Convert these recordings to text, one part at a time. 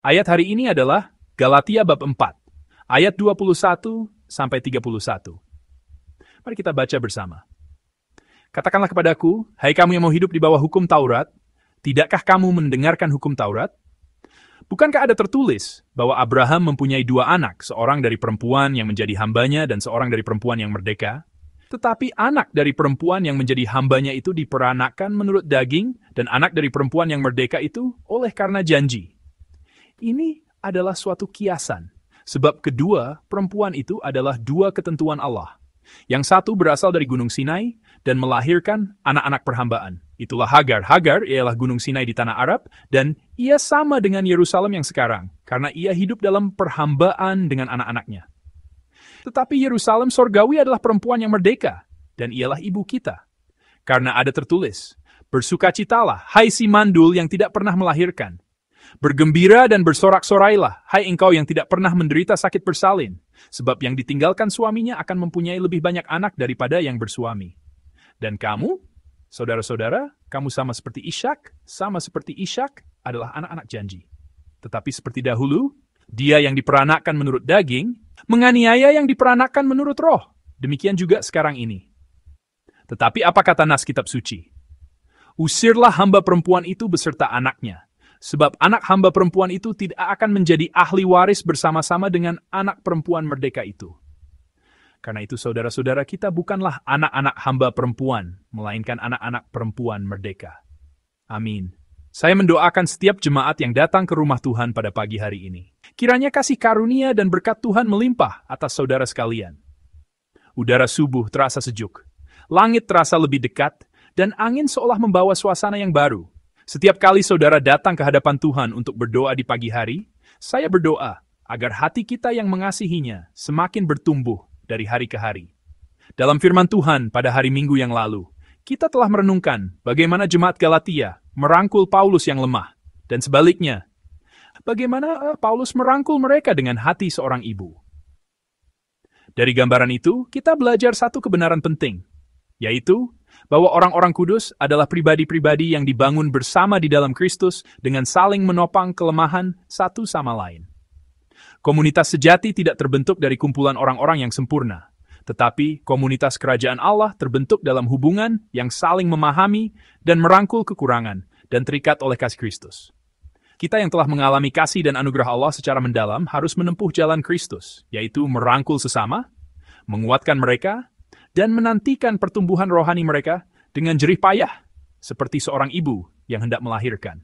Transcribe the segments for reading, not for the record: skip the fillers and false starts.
Ayat hari ini adalah Galatia bab 4, ayat 21 sampai 31. Mari kita baca bersama. Katakanlah kepadaku, hai kamu yang mau hidup di bawah hukum Taurat, tidakkah kamu mendengarkan hukum Taurat? Bukankah ada tertulis bahwa Abraham mempunyai 2 anak, seorang dari perempuan yang menjadi hambanya dan seorang dari perempuan yang merdeka? Tetapi anak dari perempuan yang menjadi hambanya itu diperanakkan menurut daging, dan anak dari perempuan yang merdeka itu oleh karena janji. Ini adalah suatu kiasan, sebab kedua perempuan itu adalah 2 ketentuan Allah. Yang satu berasal dari Gunung Sinai dan melahirkan anak-anak perhambaan. Itulah Hagar. Hagar ialah Gunung Sinai di tanah Arab, dan ia sama dengan Yerusalem yang sekarang, karena ia hidup dalam perhambaan dengan anak-anaknya. Tetapi Yerusalem sorgawi adalah perempuan yang merdeka, dan ialah ibu kita. Karena ada tertulis, bersukacitalah, hai si mandul yang tidak pernah melahirkan. Bergembira dan bersorak-sorailah, hai engkau yang tidak pernah menderita sakit bersalin, sebab yang ditinggalkan suaminya akan mempunyai lebih banyak anak daripada yang bersuami. Dan kamu, saudara-saudara, kamu sama seperti Ishak adalah anak-anak janji. Tetapi seperti dahulu, dia yang diperanakkan menurut daging, menganiaya yang diperanakkan menurut roh. Demikian juga sekarang ini. Tetapi apa kata nas kitab suci? Usirlah hamba perempuan itu beserta anaknya, sebab anak hamba perempuan itu tidak akan menjadi ahli waris bersama-sama dengan anak perempuan merdeka itu. Karena itu saudara-saudara kita bukanlah anak-anak hamba perempuan, melainkan anak-anak perempuan merdeka. Amin. Saya mendoakan setiap jemaat yang datang ke rumah Tuhan pada pagi hari ini. Kiranya kasih karunia dan berkat Tuhan melimpah atas saudara sekalian. Udara subuh terasa sejuk, langit terasa lebih dekat, dan angin seolah membawa suasana yang baru. Setiap kali saudara datang ke hadapan Tuhan untuk berdoa di pagi hari, saya berdoa agar hati kita yang mengasihinya semakin bertumbuh dari hari ke hari. Dalam firman Tuhan pada hari Minggu yang lalu, kita telah merenungkan bagaimana jemaat Galatia merangkul Paulus yang lemah, dan sebaliknya, bagaimana Paulus merangkul mereka dengan hati seorang ibu. Dari gambaran itu, kita belajar satu kebenaran penting, yaitu bahwa orang-orang kudus adalah pribadi-pribadi yang dibangun bersama di dalam Kristus dengan saling menopang kelemahan satu sama lain. Komunitas sejati tidak terbentuk dari kumpulan orang-orang yang sempurna, tetapi komunitas kerajaan Allah terbentuk dalam hubungan yang saling memahami dan merangkul kekurangan dan terikat oleh kasih Kristus. Kita yang telah mengalami kasih dan anugerah Allah secara mendalam harus menempuh jalan Kristus, yaitu merangkul sesama, menguatkan mereka, dan menantikan pertumbuhan rohani mereka dengan jerih payah, seperti seorang ibu yang hendak melahirkan.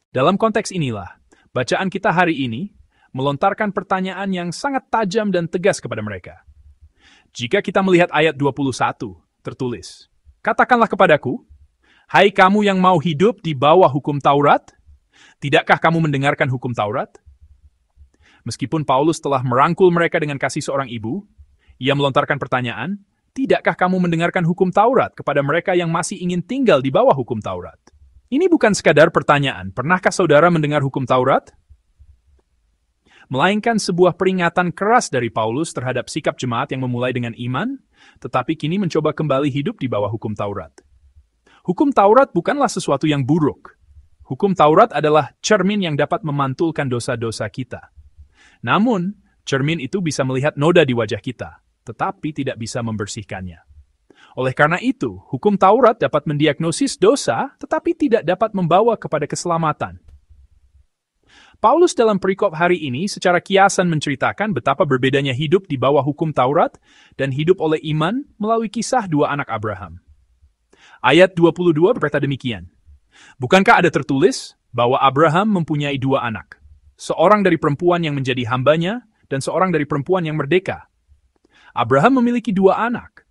Dalam konteks inilah, bacaan kita hari ini melontarkan pertanyaan yang sangat tajam dan tegas kepada mereka. Jika kita melihat ayat 21, tertulis, katakanlah kepadaku, hai kamu yang mau hidup di bawah hukum Taurat, tidakkah kamu mendengarkan hukum Taurat? Meskipun Paulus telah merangkul mereka dengan kasih seorang ibu, ia melontarkan pertanyaan, tidakkah kamu mendengarkan hukum Taurat kepada mereka yang masih ingin tinggal di bawah hukum Taurat? Ini bukan sekadar pertanyaan, pernahkah saudara mendengar hukum Taurat? Melainkan sebuah peringatan keras dari Paulus terhadap sikap jemaat yang memulai dengan iman, tetapi kini mencoba kembali hidup di bawah hukum Taurat. Hukum Taurat bukanlah sesuatu yang buruk. Hukum Taurat adalah cermin yang dapat memantulkan dosa-dosa kita. Namun, cermin itu bisa melihat noda di wajah kita, tetapi tidak bisa membersihkannya. Oleh karena itu, hukum Taurat dapat mendiagnosis dosa, tetapi tidak dapat membawa kepada keselamatan. Paulus dalam perikop hari ini secara kiasan menceritakan betapa berbedanya hidup di bawah hukum Taurat dan hidup oleh iman melalui kisah 2 anak Abraham. Ayat 22 berkata demikian, bukankah ada tertulis bahwa Abraham mempunyai 2 anak, seorang dari perempuan yang menjadi hambanya dan seorang dari perempuan yang merdeka? Abraham memiliki 2 anak.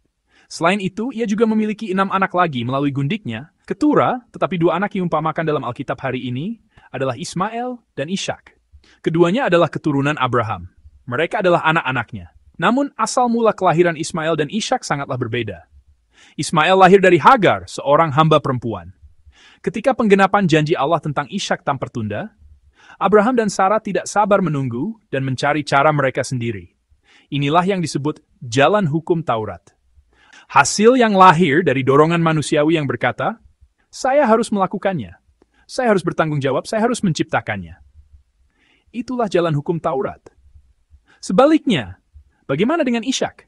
Selain itu, ia juga memiliki 6 anak lagi melalui gundiknya, ketura, tetapi 2 anak yang diumpamakan dalam Alkitab hari ini adalah Ismail dan Ishak. Keduanya adalah keturunan Abraham. Mereka adalah anak-anaknya. Namun asal mula kelahiran Ismail dan Ishak sangatlah berbeda. Ismail lahir dari Hagar, seorang hamba perempuan. Ketika penggenapan janji Allah tentang Ishak tampar tunda, Abraham dan Sarah tidak sabar menunggu dan mencari cara mereka sendiri. Inilah yang disebut jalan hukum Taurat. Hasil yang lahir dari dorongan manusiawi yang berkata, saya harus melakukannya. Saya harus bertanggung jawab, saya harus menciptakannya. Itulah jalan hukum Taurat. Sebaliknya, bagaimana dengan Ishak?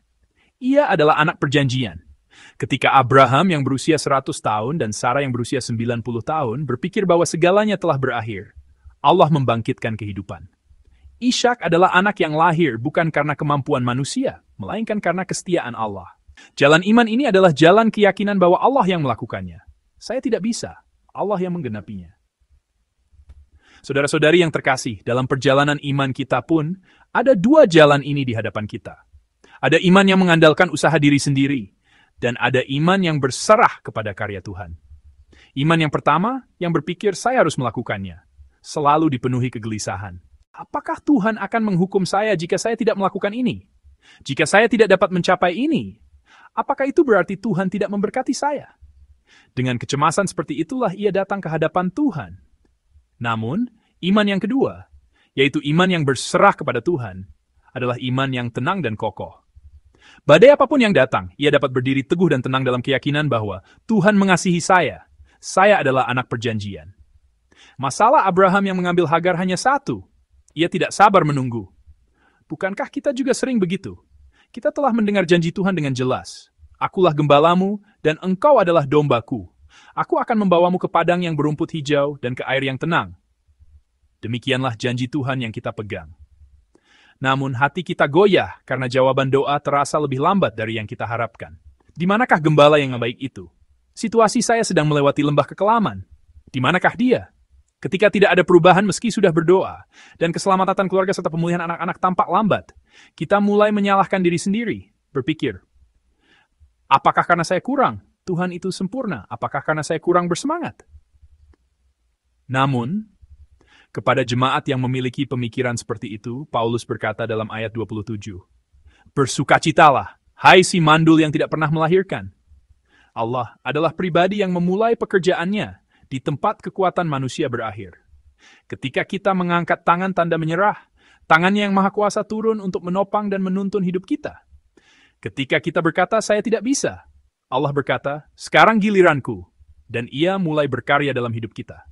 Ia adalah anak perjanjian. Ketika Abraham yang berusia 100 tahun dan Sarah yang berusia 90 tahun berpikir bahwa segalanya telah berakhir, Allah membangkitkan kehidupan. Ishak adalah anak yang lahir bukan karena kemampuan manusia, melainkan karena kesetiaan Allah. Jalan iman ini adalah jalan keyakinan bahwa Allah yang melakukannya. Saya tidak bisa, Allah yang menggenapinya. Saudara-saudari yang terkasih, dalam perjalanan iman kita pun, ada dua jalan ini di hadapan kita. Ada iman yang mengandalkan usaha diri sendiri, dan ada iman yang berserah kepada karya Tuhan. Iman yang pertama, yang berpikir saya harus melakukannya, selalu dipenuhi kegelisahan. Apakah Tuhan akan menghukum saya jika saya tidak melakukan ini? Jika saya tidak dapat mencapai ini, apakah itu berarti Tuhan tidak memberkati saya? Dengan kecemasan seperti itulah ia datang ke hadapan Tuhan. Namun, iman yang kedua, yaitu iman yang berserah kepada Tuhan, adalah iman yang tenang dan kokoh. Badai apapun yang datang, ia dapat berdiri teguh dan tenang dalam keyakinan bahwa Tuhan mengasihi saya. Saya adalah anak perjanjian. Masalah Abraham yang mengambil Hagar hanya satu. Ia tidak sabar menunggu. Bukankah kita juga sering begitu? Kita telah mendengar janji Tuhan dengan jelas. Akulah gembalamu, dan engkau adalah dombaku. Aku akan membawamu ke padang yang berumput hijau dan ke air yang tenang. Demikianlah janji Tuhan yang kita pegang. Namun hati kita goyah karena jawaban doa terasa lebih lambat dari yang kita harapkan. Di manakah gembala yang baik itu? Situasi saya sedang melewati lembah kekelaman. Di manakah dia? Ketika tidak ada perubahan meski sudah berdoa, dan keselamatan keluarga serta pemulihan anak-anak tampak lambat, kita mulai menyalahkan diri sendiri, berpikir, apakah karena saya kurang? Tuhan itu sempurna. Apakah karena saya kurang bersemangat? Namun, kepada jemaat yang memiliki pemikiran seperti itu, Paulus berkata dalam ayat 27, bersukacitalah, hai si mandul yang tidak pernah melahirkan. Allah adalah pribadi yang memulai pekerjaannya di tempat kekuatan manusia berakhir. Ketika kita mengangkat tangan tanda menyerah, tangannya yang maha kuasa turun untuk menopang dan menuntun hidup kita. Ketika kita berkata, saya tidak bisa, Allah berkata, sekarang giliranku, dan ia mulai berkarya dalam hidup kita.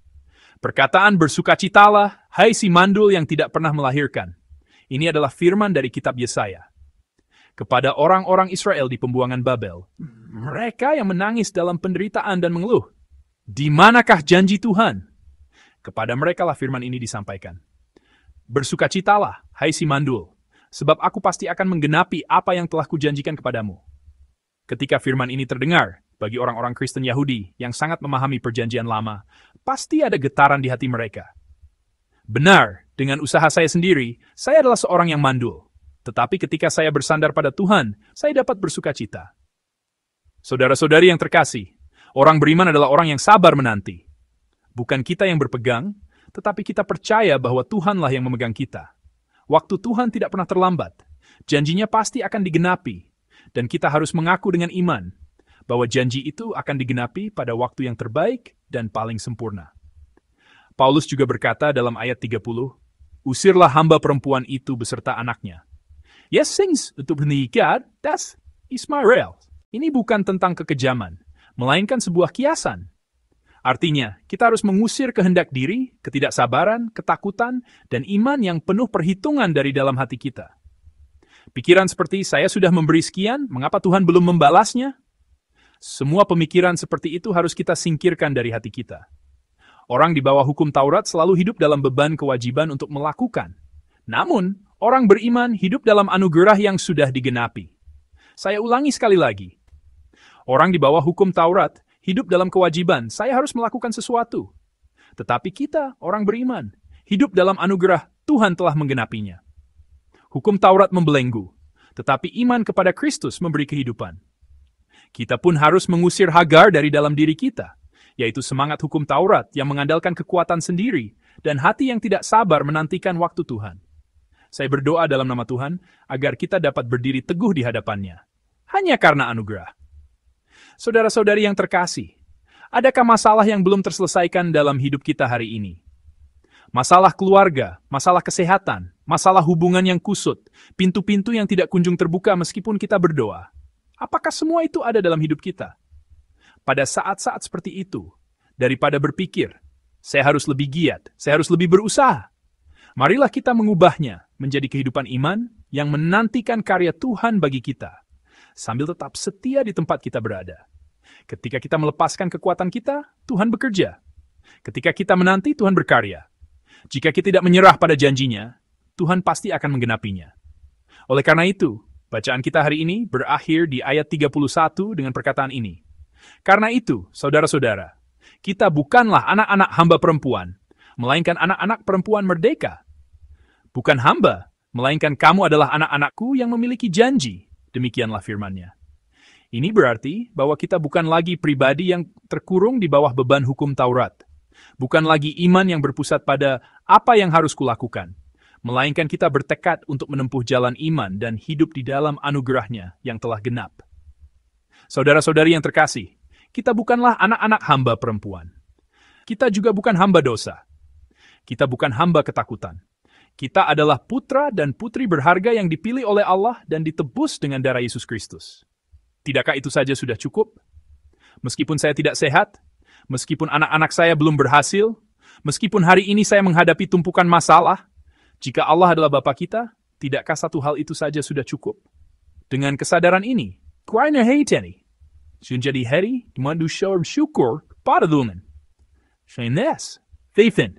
Perkataan bersukacitalah, hai si mandul yang tidak pernah melahirkan. Ini adalah firman dari kitab Yesaya. Kepada orang-orang Israel di pembuangan Babel, mereka yang menangis dalam penderitaan dan mengeluh, di manakah janji Tuhan? Kepada mereka lah firman ini disampaikan. Bersukacitalah, hai si mandul, sebab aku pasti akan menggenapi apa yang telah kujanjikan kepadamu. Ketika firman ini terdengar, bagi orang-orang Kristen Yahudi yang sangat memahami perjanjian lama, pasti ada getaran di hati mereka. Benar, dengan usaha saya sendiri, saya adalah seorang yang mandul. Tetapi ketika saya bersandar pada Tuhan, saya dapat bersukacita. Saudara-saudari yang terkasih, orang beriman adalah orang yang sabar menanti. Bukan kita yang berpegang, tetapi kita percaya bahwa Tuhanlah yang memegang kita. Waktu Tuhan tidak pernah terlambat. Janjinya pasti akan digenapi. Dan kita harus mengaku dengan iman bahwa janji itu akan digenapi pada waktu yang terbaik dan paling sempurna. Paulus juga berkata dalam ayat 30, usirlah hamba perempuan itu beserta anaknya. Yes, things untuk menikah, that's Ismail. Ini bukan tentang kekejaman, melainkan sebuah kiasan. Artinya, kita harus mengusir kehendak diri, ketidaksabaran, ketakutan, dan iman yang penuh perhitungan dari dalam hati kita. Pikiran seperti, saya sudah memberi sekian, mengapa Tuhan belum membalasnya? Semua pemikiran seperti itu harus kita singkirkan dari hati kita. Orang di bawah hukum Taurat selalu hidup dalam beban kewajiban untuk melakukan. Namun, orang beriman hidup dalam anugerah yang sudah digenapi. Saya ulangi sekali lagi. Orang di bawah hukum Taurat hidup dalam kewajiban, saya harus melakukan sesuatu. Tetapi kita, orang beriman, hidup dalam anugerah, Tuhan telah menggenapinya. Hukum Taurat membelenggu, tetapi iman kepada Kristus memberi kehidupan. Kita pun harus mengusir Hagar dari dalam diri kita, yaitu semangat hukum Taurat yang mengandalkan kekuatan sendiri dan hati yang tidak sabar menantikan waktu Tuhan. Saya berdoa dalam nama Tuhan agar kita dapat berdiri teguh di hadapannya, hanya karena anugerah. Saudara-saudari yang terkasih, adakah masalah yang belum terselesaikan dalam hidup kita hari ini? Masalah keluarga, masalah kesehatan, masalah hubungan yang kusut, pintu-pintu yang tidak kunjung terbuka meskipun kita berdoa. Apakah semua itu ada dalam hidup kita? Pada saat-saat seperti itu, daripada berpikir, saya harus lebih giat, saya harus lebih berusaha, Marilah kita mengubahnya menjadi kehidupan iman yang menantikan karya Tuhan bagi kita, sambil tetap setia di tempat kita berada. Ketika kita melepaskan kekuatan kita, Tuhan bekerja. Ketika kita menanti, Tuhan berkarya. Jika kita tidak menyerah pada janjinya, Tuhan pasti akan menggenapinya. Oleh karena itu, bacaan kita hari ini berakhir di ayat 31 dengan perkataan ini. Karena itu, saudara-saudara, kita bukanlah anak-anak hamba perempuan, melainkan anak-anak perempuan merdeka. Bukan hamba, melainkan kamu adalah anak-anakku yang memiliki janji. Demikianlah firman-Nya. Ini berarti bahwa kita bukan lagi pribadi yang terkurung di bawah beban hukum Taurat. Bukan lagi iman yang berpusat pada apa yang harus kulakukan, melainkan kita bertekad untuk menempuh jalan iman dan hidup di dalam anugerah-Nya yang telah genap. Saudara-saudari yang terkasih, kita bukanlah anak-anak hamba perempuan. Kita juga bukan hamba dosa. Kita bukan hamba ketakutan. Kita adalah putra dan putri berharga yang dipilih oleh Allah dan ditebus dengan darah Yesus Kristus. Tidakkah itu saja sudah cukup? Meskipun saya tidak sehat, meskipun anak-anak saya belum berhasil, meskipun hari ini saya menghadapi tumpukan masalah, jika Allah adalah Bapa kita, tidakkah satu hal itu saja sudah cukup? Dengan kesadaran ini, kuaina heiteni, menjadi hari di mana syukur pada Tuhan. Shaines, faithin.